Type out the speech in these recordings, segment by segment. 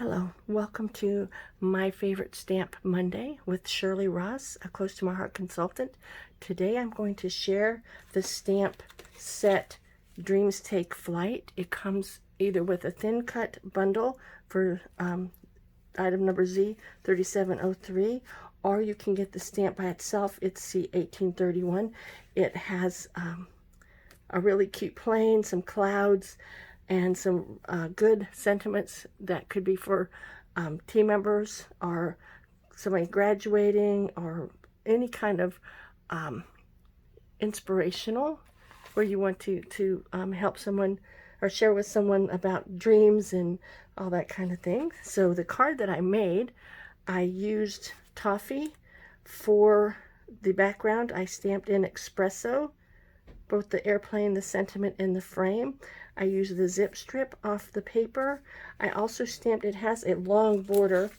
Hello, welcome to My Favorite Stamp Monday with Shirley Ross, a Close to My Heart consultant. Today I'm going to share the stamp set Dreams Take Flight. It comes either with a thin cut bundle for item number Z3703, or you can get the stamp by itself. It's C1831. It has a really cute plane, some clouds, and some good sentiments that could be for team members or somebody graduating or any kind of inspirational where you want to help someone or share with someone about dreams and all that kind of thing. So the card that I made, I used toffee for the background. I stamped in espresso, both the airplane, the sentiment, and the frame. I used the zip strip off the paper. I also stamped, it has a long border,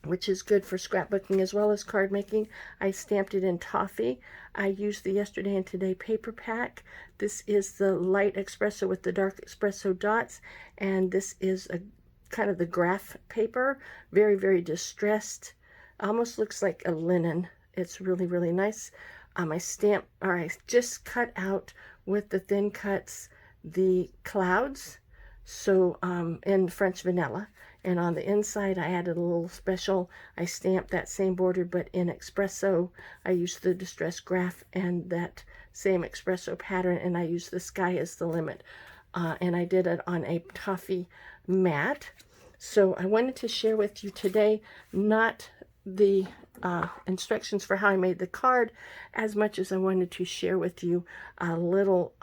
which is good for scrapbooking as well as card making. I stamped it in toffee. I used the Yesterday and Today paper pack. This is the light espresso with the dark espresso dots, and this is a kind of the graph paper, very, very distressed. Almost looks like a linen. It's really, really nice. I just cut out with the thin cuts the clouds, so in French vanilla, and on the inside I added a little special. I stamped that same border but in espresso. I used the distressed graph and that same espresso pattern, and I used the sky is the limit, and I did it on a toffee mat. So I wanted to share with you today not the instructions for how I made the card as much as I wanted to share with you a little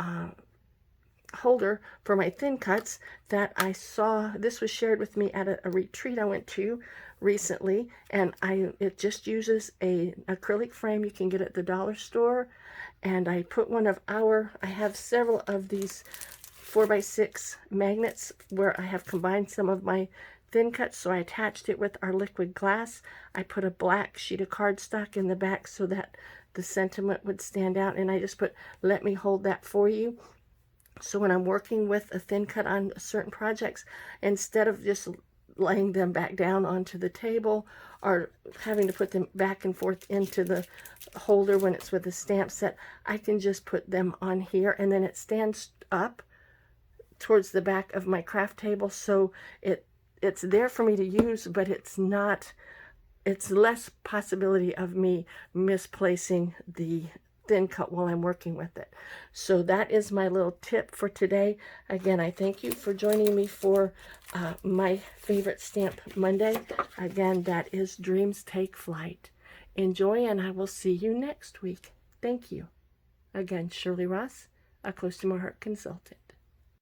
holder for my thin cuts that I saw. This was shared with me at a retreat I went to recently, and it just uses a acrylic frame you can get at the dollar store, and I put I have several of these 4x6 magnets where I have combined some of my thin cuts, so I attached it with our liquid glass. I put a black sheet of cardstock in the back so that the sentiment would stand out, and I just put, let me hold that for you. So when I'm working with a thin cut on certain projects, instead of just laying them back down onto the table or having to put them back and forth into the holder when it's with a stamp set, I can just put them on here, and then it stands up towards the back of my craft table, so it's there for me to use, but it's less possibility of me misplacing the thin cut while I'm working with it. So that is my little tip for today. Again, I thank you for joining me for My Favorite Stamp Monday. Again, that is Dreams Take Flight. Enjoy, and I will see you next week. Thank you. Again, Shirley Ross, a Close to My Heart consultant.